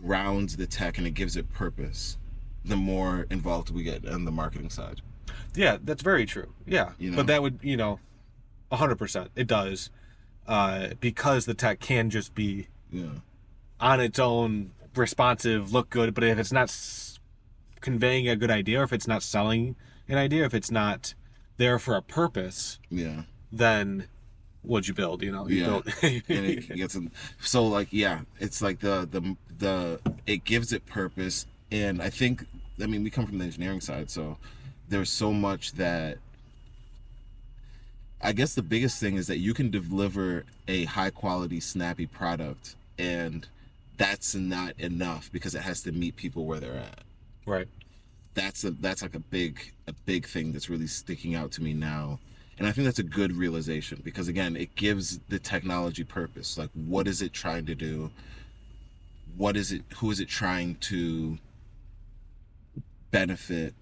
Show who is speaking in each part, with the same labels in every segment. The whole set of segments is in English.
Speaker 1: grounds the tech and it gives it purpose, the more involved we get on the marketing side.
Speaker 2: Yeah, that's very true. Yeah,
Speaker 1: You know?
Speaker 2: but that would 100%. It does, because the tech can just be
Speaker 1: Yeah.
Speaker 2: on its own responsive, look good, but if it's not conveying a good idea, or if it's not selling an idea, if it's not there for a purpose,
Speaker 1: Yeah.
Speaker 2: then what'd you build? You
Speaker 1: Yeah.
Speaker 2: built.
Speaker 1: And it gets so like, yeah, it's like the it gives it purpose. And I think, I mean, we come from the engineering side, so there's so much that I guess the biggest thing is that you can deliver a high quality, snappy product, and that's not enough because it has to meet people where they're at.
Speaker 2: Right.
Speaker 1: That's like a big thing that's really sticking out to me now. And I think that's a good realization because again, it gives the technology purpose. Like, what is it trying to do? What is it? Who is it trying to benefit?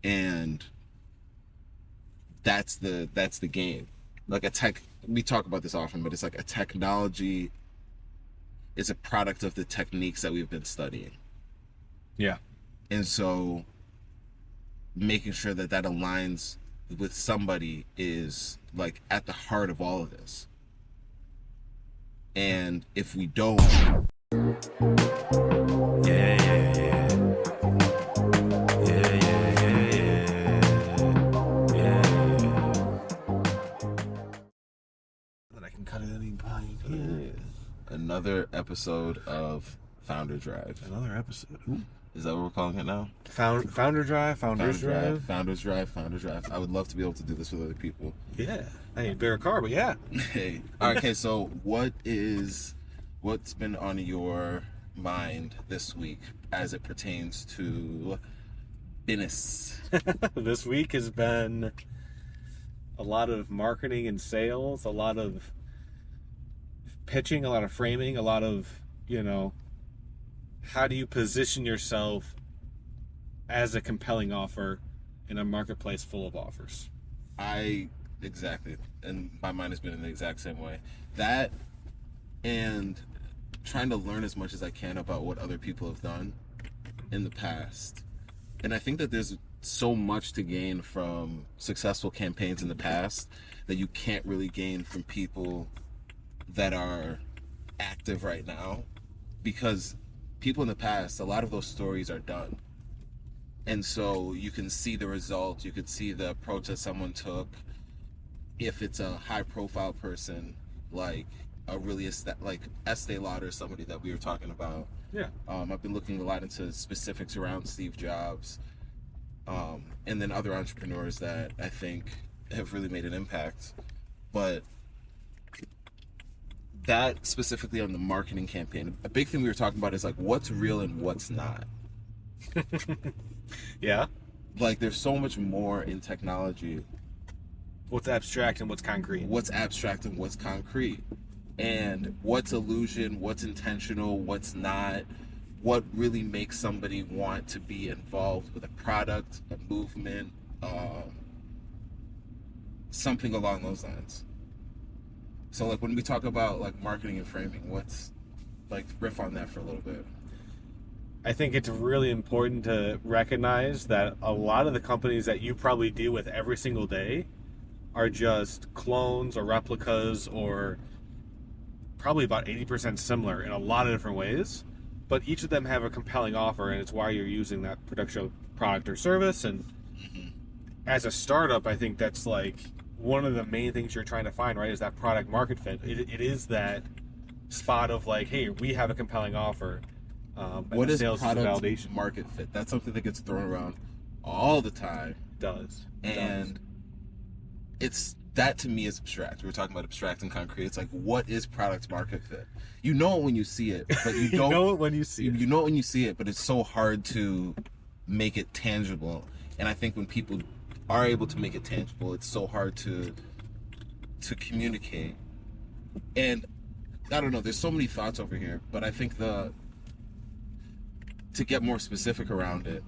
Speaker 1: And that's the game. Like we talk about this often, but it's like a technology is a product of the techniques that we've been studying.
Speaker 2: Yeah.
Speaker 1: And so making sure that aligns with somebody is like at the heart of all of this. And if we don't,
Speaker 2: Then I can cut it any point.
Speaker 1: another episode of Founder Drive.
Speaker 2: Another episode. Ooh.
Speaker 1: Is that what we're calling it now?
Speaker 2: Founder Drive, Founders Drive.
Speaker 1: Founders Drive, Founders Drive. I would love to be able to do this with other people.
Speaker 2: Yeah. I need a bigger car, but yeah.
Speaker 1: Hey. Okay, so what's been on your mind this week as it pertains to business?
Speaker 2: This week has been a lot of marketing and sales, a lot of pitching, a lot of framing, a lot of, how do you position yourself as a compelling offer in a marketplace full of offers?
Speaker 1: Exactly. And my mind has been in the exact same way. That and trying to learn as much as I can about what other people have done in the past. And I think that there's so much to gain from successful campaigns in the past that you can't really gain from people that are active right now, because people in the past, a lot of those stories are done. And so you can see the results, you could see the approach that someone took. If it's a high profile person, like a really like Estee Lauder, somebody that we were talking about.
Speaker 2: Yeah.
Speaker 1: I've been looking a lot into specifics around Steve Jobs, and then other entrepreneurs that I think have really made an impact. But that specifically on the marketing campaign, a big thing we were talking about is like what's real and what's not.
Speaker 2: Yeah.
Speaker 1: Like there's so much more in technology.
Speaker 2: What's abstract and what's concrete?
Speaker 1: What's abstract and what's concrete? And what's illusion, what's intentional, what's not, what really makes somebody want to be involved with a product, a movement, something along those lines. So like when we talk about like marketing and framing, what's like riff on that for a little bit.
Speaker 2: I think it's really important to recognize that a lot of the companies that you probably deal with every single day are just clones or replicas, or probably about 80% similar in a lot of different ways, but each of them have a compelling offer, and it's why you're using that particular product or service. And as a startup, I think that's like one of the main things you're trying to find, right, is that product market fit. It is that spot of like, hey, we have a compelling offer.
Speaker 1: What is
Speaker 2: sales
Speaker 1: product
Speaker 2: validation
Speaker 1: market fit? That's something that gets thrown around all the time.
Speaker 2: It does.
Speaker 1: And it's that to me is abstract. We were talking about abstract and concrete. It's like, what is product market fit? You know it when you see it, but you don't
Speaker 2: know it when you see it.
Speaker 1: You know it when you see it, but it's so hard to make it tangible. And I think when people are able to make it tangible, it's so hard to communicate. And I don't know, there's so many thoughts over here, but I think to get more specific around it,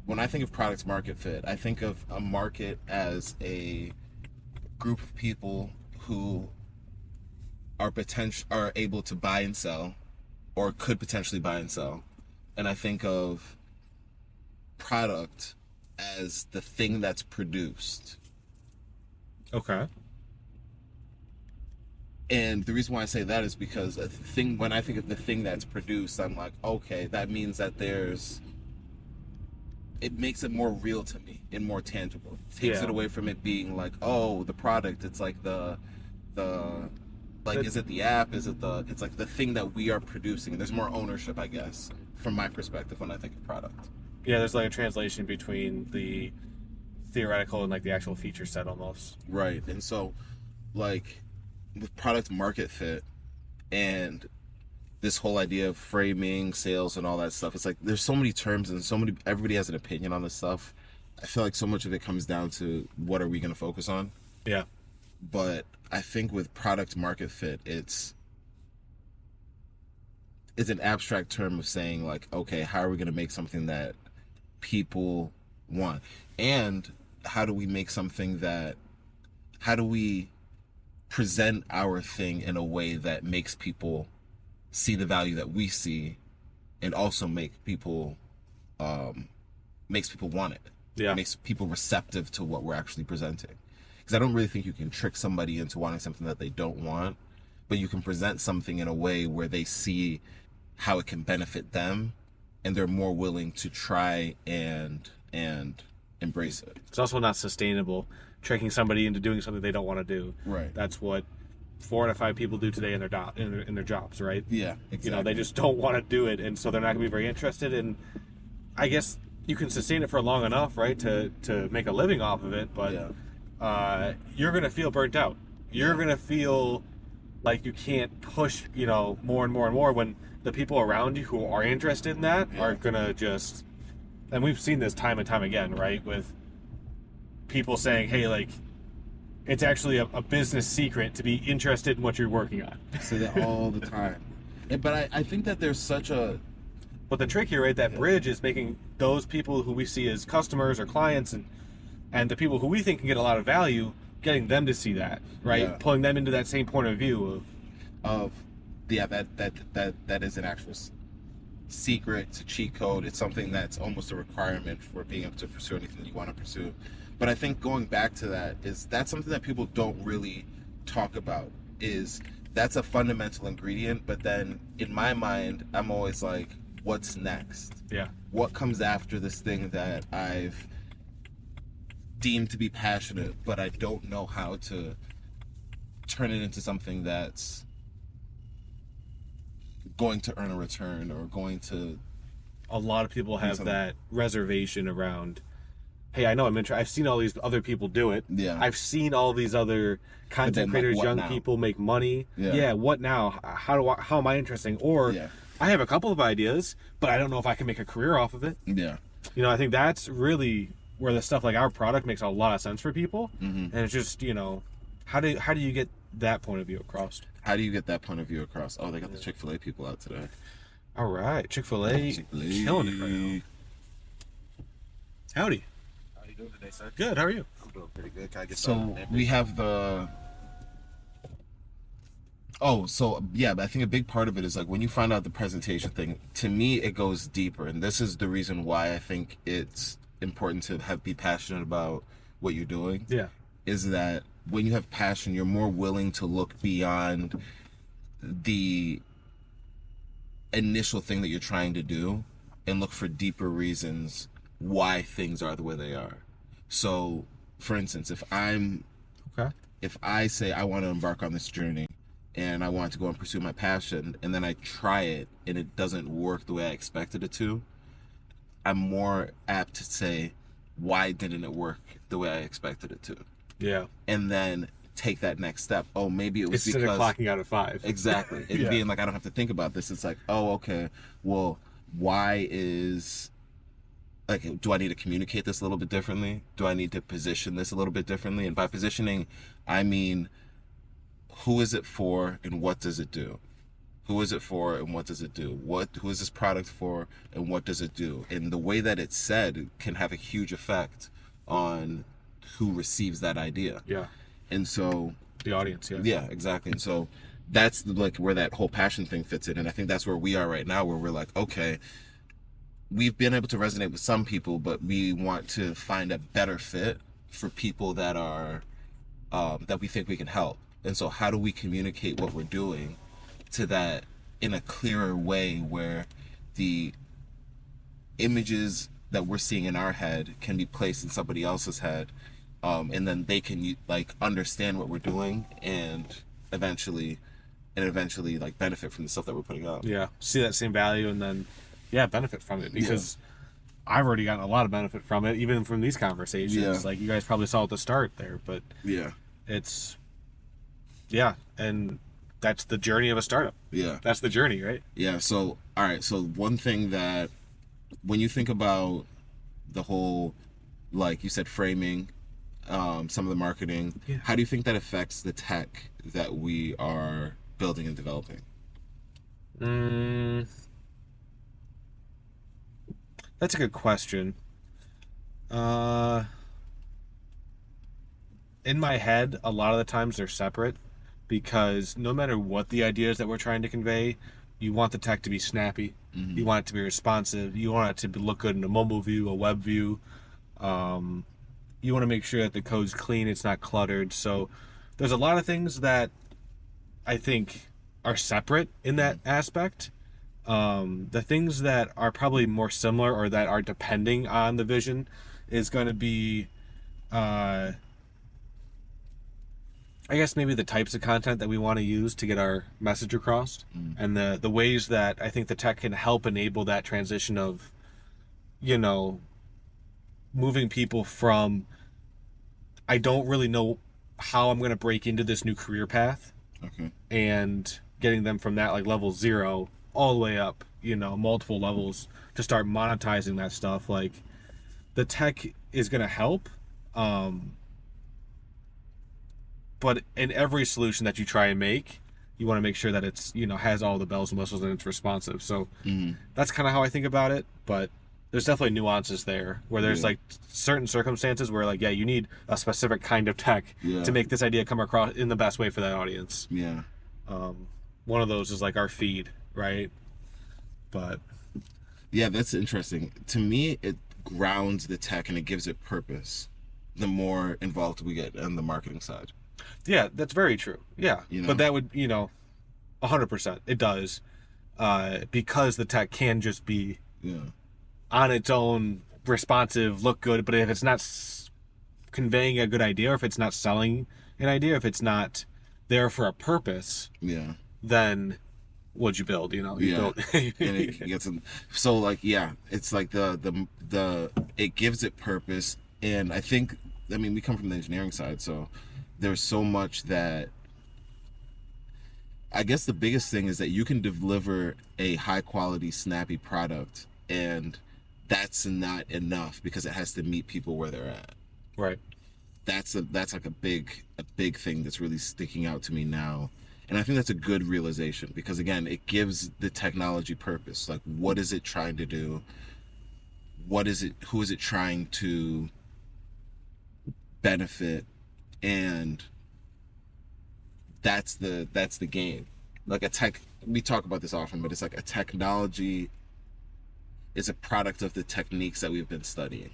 Speaker 1: when I think of product market fit, I think of a market as a group of people who are able to buy and sell, or could potentially buy and sell, and I think of product as the thing that's produced.
Speaker 2: Okay.
Speaker 1: And the reason why I say that is because when I think of the thing that's produced, I'm like, okay, that means that it makes it more real to me and more tangible. It takes it away from it being like, oh, the product. It's like is it the app? It's like the thing that we are producing. There's more ownership, I guess, from my perspective when I think of product.
Speaker 2: Yeah, there's like a translation between the theoretical and like the actual feature set almost.
Speaker 1: Right. And so, like, with product market fit and this whole idea of framing, sales, and all that stuff, it's like there's so many terms and everybody has an opinion on this stuff. I feel like so much of it comes down to what are we going to focus on?
Speaker 2: Yeah.
Speaker 1: But I think with product market fit, it's an abstract term of saying like, okay, how are we going to make something that people want? And how do we present our thing in a way that makes people see the value that we see and also makes people want it.
Speaker 2: Yeah.
Speaker 1: It makes people receptive to what we're actually presenting. Because I don't really think you can trick somebody into wanting something that they don't want, but you can present something in a way where they see how it can benefit them and they're more willing to try and embrace it.
Speaker 2: It's also not sustainable, tricking somebody into doing something they don't want to do.
Speaker 1: Right.
Speaker 2: That's what 4 out of 5 people do today in their jobs, right?
Speaker 1: Yeah, exactly.
Speaker 2: You know, they just don't want to do it, and so they're not going to be very interested. And I guess you can sustain it for long enough, right, to make a living off of it. But you're going to feel burnt out. You're going to feel like you can't push, more and more and more when the people around you who are interested in that are going to just. And we've seen this time and time again, right, with people saying, "Hey, like." It's actually a business secret to be interested in what you're working on.
Speaker 1: I say that all the time. But I think that there's such a...
Speaker 2: But the trick here, right, that bridge is making those people who we see as customers or clients and the people who we think can get a lot of value, getting them to see that, right?
Speaker 1: Yeah.
Speaker 2: Pulling them into that same point of view
Speaker 1: that is an actual secret. It's a cheat code. It's something that's almost a requirement for being able to pursue anything you want to pursue. But I think going back to that's something that people don't really talk about. That's a fundamental ingredient, but then in my mind, I'm always like, what's next?
Speaker 2: Yeah.
Speaker 1: What comes after this thing that I've deemed to be passionate, but I don't know how to turn it into something that's going to earn a return or going to...
Speaker 2: A lot of people have that reservation around... Hey, I know I'm interested. I've seen all these other people do it.
Speaker 1: Yeah.
Speaker 2: I've seen all these other content creators, young people make money. Yeah. What now? How am I interesting? Or I have a couple of ideas, but I don't know if I can make a career off of it.
Speaker 1: Yeah.
Speaker 2: I think that's really where the stuff like our product makes a lot of sense for people. Mm-hmm. And it's just, how do you get that point of view across?
Speaker 1: How do you get that point of view across? Oh, they got the Chick-fil-A people out today.
Speaker 2: All right. Chick-fil-A killing it right now. Howdy.
Speaker 3: Today, sir?
Speaker 2: Good. How are you?
Speaker 3: I'm doing pretty good. Can I get
Speaker 1: so we have the... Oh, so yeah, but I think a big part of it is like when you find out the presentation thing, to me it goes deeper, and this is the reason why I think it's important to be passionate about what you're doing.
Speaker 2: Yeah.
Speaker 1: Is that when you have passion, you're more willing to look beyond the initial thing that you're trying to do and look for deeper reasons why things are the way they are. So, for instance, if I say I want to embark on this journey and I want to go and pursue my passion, and then I try it and it doesn't work the way I expected it to, I'm more apt to say, why didn't it work the way I expected it to?
Speaker 2: Yeah.
Speaker 1: And then take that next step. Oh, maybe it was
Speaker 2: Instead
Speaker 1: because...
Speaker 2: of clocking out at 5.
Speaker 1: Exactly. And being like, I don't have to think about this. It's like, oh, okay, well, why is... Like, do I need to communicate this a little bit differently? Do I need to position this a little bit differently? And by positioning, I mean, who is it for and what does it do? Who is it for and what does it do? Who is this product for and what does it do? And the way that it's said can have a huge effect on who receives that idea.
Speaker 2: Yeah.
Speaker 1: And so...
Speaker 2: The audience, yeah.
Speaker 1: Yeah, exactly. And so that's like where that whole passion thing fits in. And I think that's where we are right now, where we're like, okay... we've been able to resonate with some people, but we want to find a better fit for people that are that we think we can help. And so how do we communicate what we're doing to that in a clearer way where the images that we're seeing in our head can be placed in somebody else's head, and then they can like understand what we're doing and eventually like benefit from the stuff that we're putting out.
Speaker 2: Yeah, see that same value and then benefit from it, because I've already gotten a lot of benefit from it, even from these conversations.
Speaker 1: Yeah.
Speaker 2: Like you guys probably saw at the start there, but
Speaker 1: Yeah.
Speaker 2: it's and that's the journey of a startup.
Speaker 1: Yeah.
Speaker 2: That's the journey, right?
Speaker 1: Yeah. So, all right. So one thing that when you think about the whole, like you said, framing, some of the marketing, how do you think that affects the tech that we are building and developing?
Speaker 2: That's a good question. In my head, a lot of the times they're separate, because no matter what the ideas that we're trying to convey, you want the tech to be snappy.
Speaker 1: Mm-hmm.
Speaker 2: You want it to be responsive. You want it to look good in a mobile view, a web view. You want to make sure that the code's clean, it's not cluttered. So there's a lot of things that I think are separate in that aspect. The things that are probably more similar or that are depending on the vision is going to be, I guess maybe the types of content that we want to use to get our message across, and the ways that I think the tech can help enable that transition of, moving people from, I don't really know how I'm going to break into this new career path, and getting them from that like level 0 all the way up, multiple levels to start monetizing that stuff. Like the tech is going to help. But in every solution that you try and make, you want to make sure that it's, has all the bells and whistles and it's responsive. So that's kind of how I think about it. But there's definitely nuances there where there's like certain circumstances where like, you need a specific kind of tech to make this idea come across in the best way for that audience.
Speaker 1: Yeah.
Speaker 2: One of those is like our feed, right? But
Speaker 1: yeah, that's interesting. To me, it grounds the tech and it gives it purpose the more involved we get on the marketing side.
Speaker 2: Yeah, that's very true. Yeah. But that would, 100%. It does. Because the tech can just be on its own, responsive, look good. But if it's not conveying a good idea, or if it's not selling an idea, if it's not there for a purpose, then what'd you build? You built.
Speaker 1: And it gets so like, it's like the it gives it purpose. And I think, we come from the engineering side, so there's so much that I guess the biggest thing is that you can deliver a high quality, snappy product, and that's not enough because it has to meet people where they're at.
Speaker 2: Right.
Speaker 1: That's like a big thing that's really sticking out to me now. And I think that's a good realization because, again, it gives the technology purpose. Like, what is it trying to do? Who is it trying to benefit? And that's the game. Like we talk about this often, but it's like a technology is a product of the techniques that we've been studying.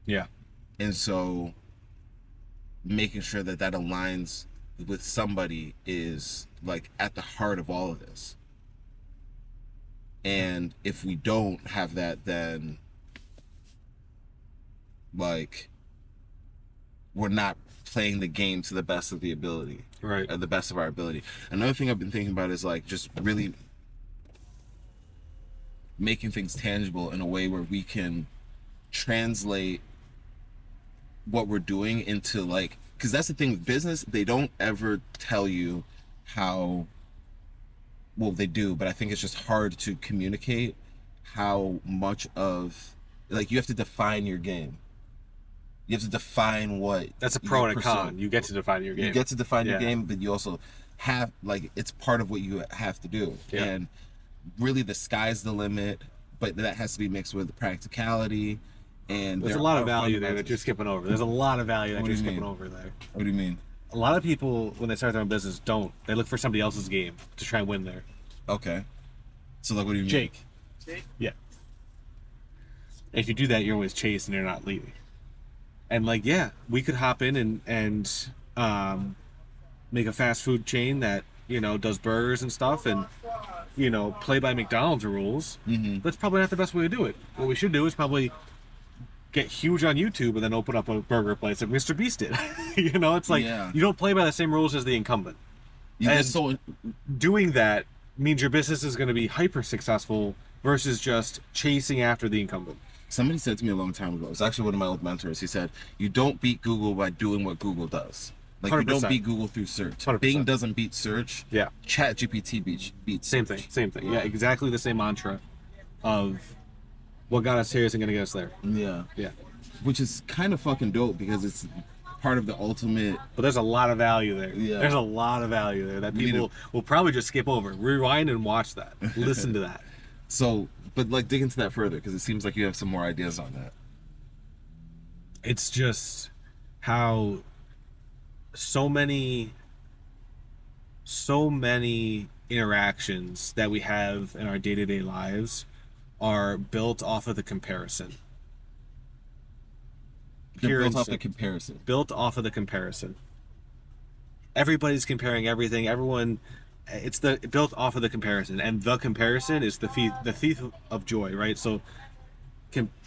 Speaker 2: Yeah.
Speaker 1: And so making sure that aligns with somebody is like at the heart of all of this. And if we don't have that, then like we're not playing the game to the best of the ability,
Speaker 2: right?
Speaker 1: The best of our ability. Another thing I've been thinking about is like just really making things tangible in a way where we can translate what we're doing into like, because that's the thing with business, they don't ever tell you how, well, they do, but I think it's just hard to communicate how much of, like, you have to define your game. You have to define what.
Speaker 2: That's a pro and a con. You get to define your game.
Speaker 1: You get to define your game, but you also have, like, it's part of what you have to do. Yeah. And really the sky's the limit, but that has to be mixed with practicality. And
Speaker 2: there's a lot of value there that you're skipping over. There's a lot of value that you're skipping over there.
Speaker 1: What do you mean?
Speaker 2: A lot of people, when they start their own business, don't. They look for somebody else's game to try and win there.
Speaker 1: Okay. So, like, what do you mean?
Speaker 2: Jake? Yeah. If you do that, you're always chased and you're not leading. And like, yeah, we could hop in and make a fast food chain that, you know, does burgers and stuff and, you know, play by McDonald's rules. That's probably not the best way to do it. What we should do is probably get huge on YouTube and then open up a burger place like Mr. Beast did. You know, it's like you don't play by the same rules as the incumbent. And
Speaker 1: so
Speaker 2: doing that means your business is going to be hyper successful versus just chasing after the incumbent.
Speaker 1: somebody said to me a long time ago, it's actually one of my old mentors, he said, you don't beat Google by doing what Google does. Like 100%. You don't beat Google through search. 100%. Bing doesn't beat search.
Speaker 2: Yeah.
Speaker 1: ChatGPT beats
Speaker 2: same
Speaker 1: search.
Speaker 2: Same thing. Yeah, exactly the same mantra of what got us here isn't going to get us there.
Speaker 1: Yeah.
Speaker 2: Yeah.
Speaker 1: Which is kind of fucking dope because it's part of the ultimate.
Speaker 2: But there's a lot of value there.
Speaker 1: Yeah.
Speaker 2: There's a lot of value there that people will probably just skip over. Rewind and watch that. Listen to that.
Speaker 1: So, but like dig into that further because it seems like you have some more ideas on that.
Speaker 2: It's just how so many interactions that we have in our day-to-day lives are built off of the comparison.
Speaker 1: Built off the comparison.
Speaker 2: Built off of the comparison. Everybody's comparing everything. It's built off of the comparison, and the comparison is the thief of joy, right? So,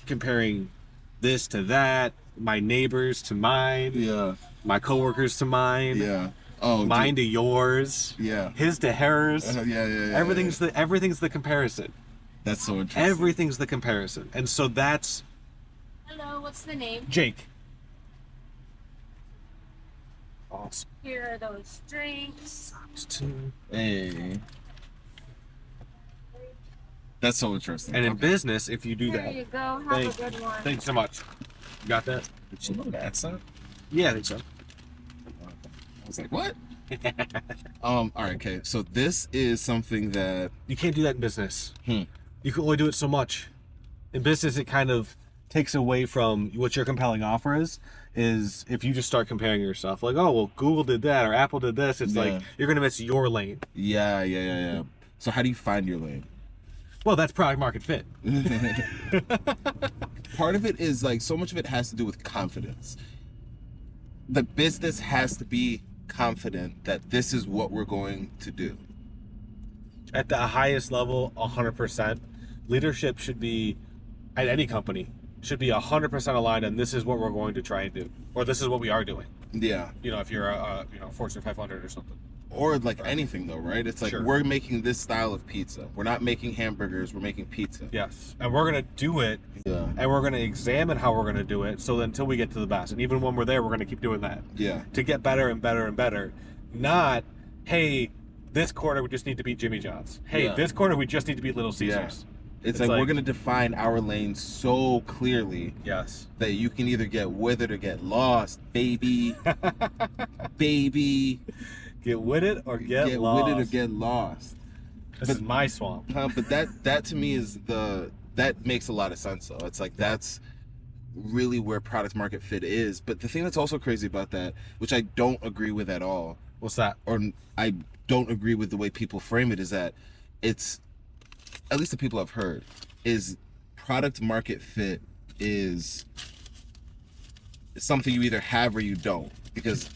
Speaker 2: comparing this to that, my neighbors to mine,
Speaker 1: yeah,
Speaker 2: my coworkers to mine,
Speaker 1: yeah,
Speaker 2: mine to yours,
Speaker 1: yeah,
Speaker 2: his to hers,
Speaker 1: yeah.
Speaker 2: Everything's the comparison.
Speaker 1: That's so interesting.
Speaker 2: Everything's the comparison, and so that's.
Speaker 4: Hello, what's the name?
Speaker 2: Jake. Awesome.
Speaker 4: Here are those drinks.
Speaker 1: Hey. That's so interesting.
Speaker 2: And in business, if you do
Speaker 4: There
Speaker 2: that.
Speaker 4: you go. Have a good one.
Speaker 2: Thanks so much. You got that?
Speaker 1: Did you know that, son?
Speaker 2: Yeah, I think so.
Speaker 1: I was like, what? All right, okay. So this is something that
Speaker 2: you can't do that in business. You can only do it so much. In business, it kind of takes away from what your compelling offer is if you just start comparing yourself, like, oh, well, Google did that or Apple did this, it's like you're going to miss your lane.
Speaker 1: Yeah. So how do you find your lane?
Speaker 2: Well, that's product market fit.
Speaker 1: Part of it is like, so much of it has to do with confidence. The business has to be confident that this is what we're going to do.
Speaker 2: At the highest level, 100%. Leadership should be, at any company, should be 100% aligned on this is what we're going to try and do. Or this is what we are doing.
Speaker 1: Yeah.
Speaker 2: You know, if you're a Fortune 500 or something.
Speaker 1: Or like anything though, right? It's like we're making this style of pizza. We're not making hamburgers, we're making pizza.
Speaker 2: Yes. And we're going to do it.
Speaker 1: Yeah.
Speaker 2: And we're going to examine how we're going to do it so that until we get to the best. And even when we're there, we're going to keep doing that.
Speaker 1: Yeah.
Speaker 2: To get better and better and better. Not, hey, this quarter we just need to beat Jimmy John's. Hey, this quarter we just need to beat Little Caesars.
Speaker 1: Yeah. It's like we're going to define our lane so clearly that you can either get with it or get lost, baby. Baby.
Speaker 2: Get with it or get lost.
Speaker 1: Get with it or get lost.
Speaker 2: This is my swamp.
Speaker 1: But that to me is that makes a lot of sense though. It's like that's really where product market fit is. But the thing that's also crazy about that, which I don't agree with at all.
Speaker 2: What's that?
Speaker 1: Or I don't agree with the way people frame it, is that it's, at least the people I've heard, is product market fit is something you either have or you don't. Because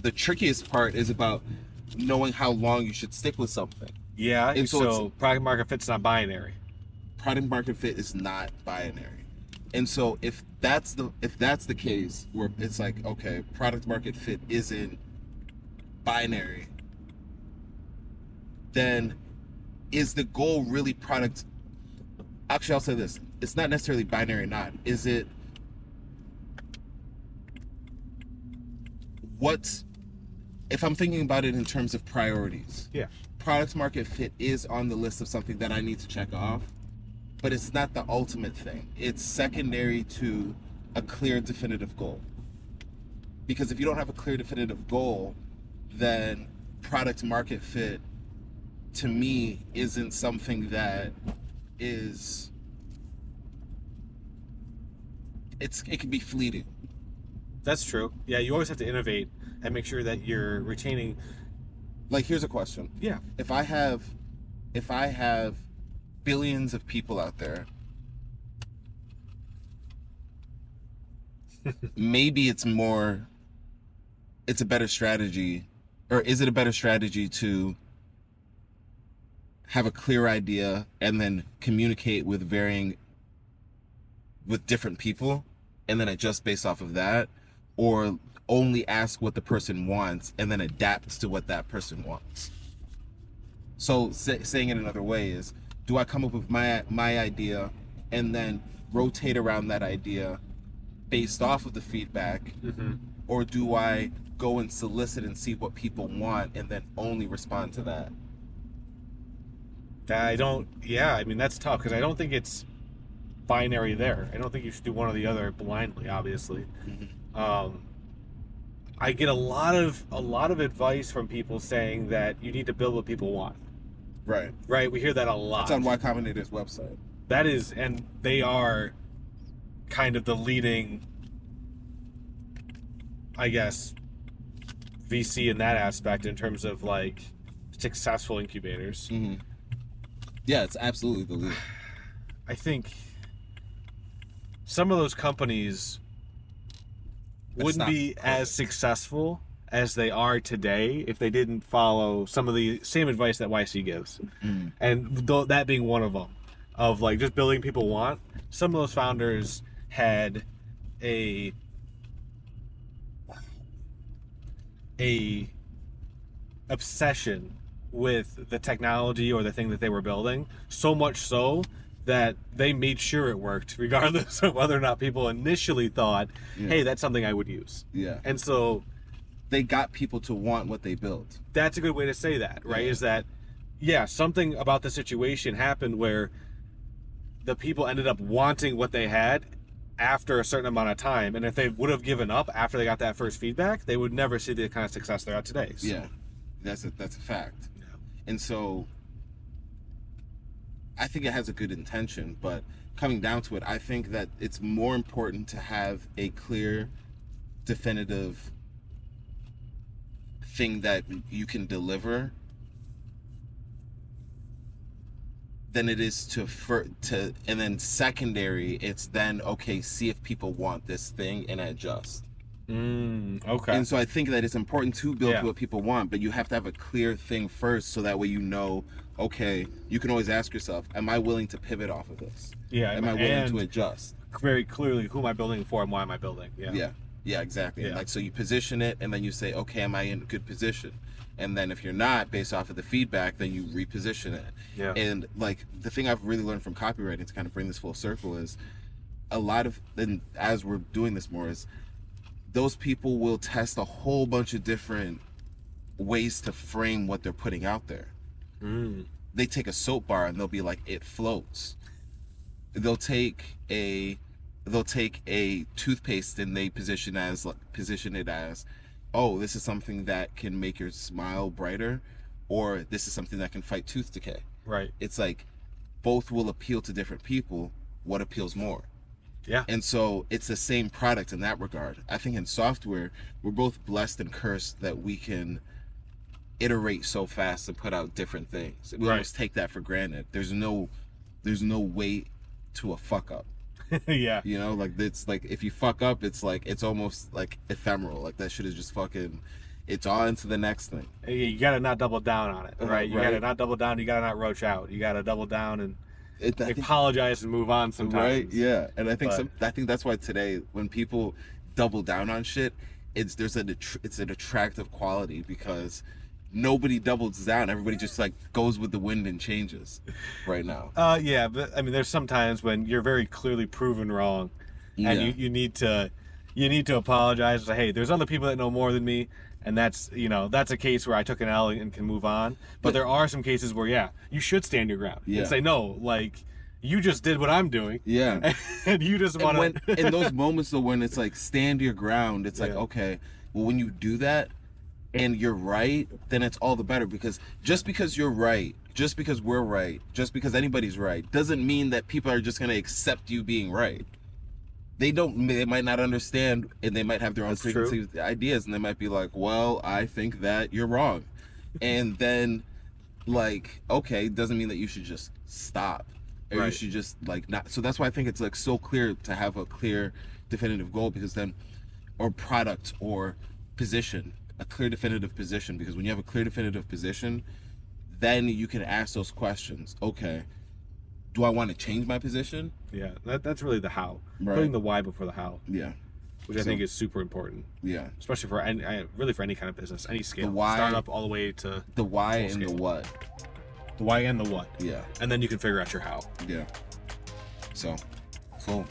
Speaker 1: the trickiest part is about knowing how long you should stick with something.
Speaker 2: Yeah, and so product market fit's not binary.
Speaker 1: Product market fit is not binary. And so if that's the case where it's like, okay, product market fit isn't binary, then is the goal really product? Actually, I'll say this. It's not necessarily binary or not. Is it if I'm thinking about it in terms of priorities?
Speaker 2: Yeah.
Speaker 1: Product market fit is on the list of something that I need to check off, but it's not the ultimate thing. It's secondary to a clear, definitive goal. Because if you don't have a clear, definitive goal, then product market fit, to me, isn't something that is, it can be fleeting.
Speaker 2: That's true. Yeah, you always have to innovate and make sure that you're retaining.
Speaker 1: Like, here's a question.
Speaker 2: Yeah.
Speaker 1: If I have billions of people out there maybe it's a better strategy, or is it a better strategy to have a clear idea and then communicate with different people and then adjust based off of that, or only ask what the person wants and then adapt to what that person wants? So saying it another way is, do I come up with my idea and then rotate around that idea based off of the feedback, or do I go and solicit and see what people want and then only respond to that?
Speaker 2: I mean, that's tough because I don't think it's binary there. I don't think you should do one or the other blindly, obviously. I get a lot of advice from people saying that you need to build what people want. Right, we hear that a lot.
Speaker 1: It's on Y Combinator's website.
Speaker 2: That is, and they are kind of the leading, I guess, VC in that aspect in terms of like successful incubators.
Speaker 1: Yeah, it's absolutely the leader.
Speaker 2: I think some of those companies wouldn't be as successful as they are today if they didn't follow some of the same advice that YC gives. And that being one of them, of like just building people want. Some of those founders had a obsession with the technology or the thing that they were building, so much so that they made sure it worked regardless of whether or not people initially thought, hey, that's something I would use. And so
Speaker 1: they got people to want what they built.
Speaker 2: That's a good way to say that, right? Is that, something about the situation happened where the people ended up wanting what they had after a certain amount of time. And if they would have given up after they got that first feedback, they would never see the kind of success they're at today. So.
Speaker 1: That's a fact. And so I think it has a good intention, but coming down to it, I think that it's more important to have a clear, definitive thing that you can deliver than it is to and then secondary, it's then, okay, see if people want this thing and adjust.
Speaker 2: Okay.
Speaker 1: And so I think that it's important to build what people want, but you have to have a clear thing first, so that way you know, okay, you can always ask yourself, am I willing to pivot off of this? Am I willing to adjust?
Speaker 2: Very clearly, who am I building for and why am I building?
Speaker 1: Yeah, exactly. Like, so you position it and then you say, okay, am I in a good position? And then if you're not, based off of the feedback, then you reposition it. And like, the thing I've really learned from copywriting, to kind of bring this full circle, is a lot of, and as we're doing this more, is those people will test a whole bunch of different ways to frame what they're putting out there. They take a soap bar and they'll be like, it floats. They'll take a toothpaste and they position it as, oh, this is something that can make your smile brighter, or this is something that can fight tooth decay.
Speaker 2: Right.
Speaker 1: It's like both will appeal to different people. What appeals more? And so it's the same product in that regard. I think in software, we're both blessed and cursed that we can iterate so fast and put out different things. We almost take that for granted. There's no way to a fuck up. You know, like, it's like, if you fuck up, it's like, it's almost like ephemeral. Like, that shit is just fucking, it's on to the next thing.
Speaker 2: You gotta not double down on it, right? You gotta not double down. You gotta not roach out. You gotta double down and apologize and move on sometimes.
Speaker 1: Right? Yeah. And I think I think that's why today, when people double down on shit, it's an attractive quality, because nobody doubles down. Everybody just like goes with the wind and changes right now.
Speaker 2: But I mean, there's some times when you're very clearly proven wrong, and you need to apologize. Say, hey, there's other people that know more than me, and that's a case where I took an L and can move on. But there are some cases where you should stand your ground and say, no, like, you just did what I'm doing. And you just want
Speaker 1: to. In those moments though, when it's like, stand your ground, it's like, okay, well, when you do that and you're right, then it's all the better, because just because you're right, just because we're right, just because anybody's right, doesn't mean that people are just going to accept you being right. They might not understand, and they might have their own preconceived ideas, and they might be like, well, I think that you're wrong. And then, like, okay, doesn't mean that you should just stop. or you
Speaker 2: Right.
Speaker 1: should just like not. So that's why I think it's like so clear to have a clear, definitive goal, because then, or product or position, a clear definitive position, because when you have a clear definitive position, then you can ask those questions. Okay, do I want to change my position?
Speaker 2: Yeah, that's really the how.
Speaker 1: Right.
Speaker 2: Putting the why before the how,
Speaker 1: Yeah,
Speaker 2: which I think is super important,
Speaker 1: yeah.
Speaker 2: especially for really for any kind of business, any scale,
Speaker 1: The why-
Speaker 2: startup all the way to
Speaker 1: The why
Speaker 2: Full
Speaker 1: and the
Speaker 2: scale.
Speaker 1: what.
Speaker 2: the why and the what,
Speaker 1: Yeah,
Speaker 2: and then you can figure out your how.
Speaker 1: yeah. So, cool.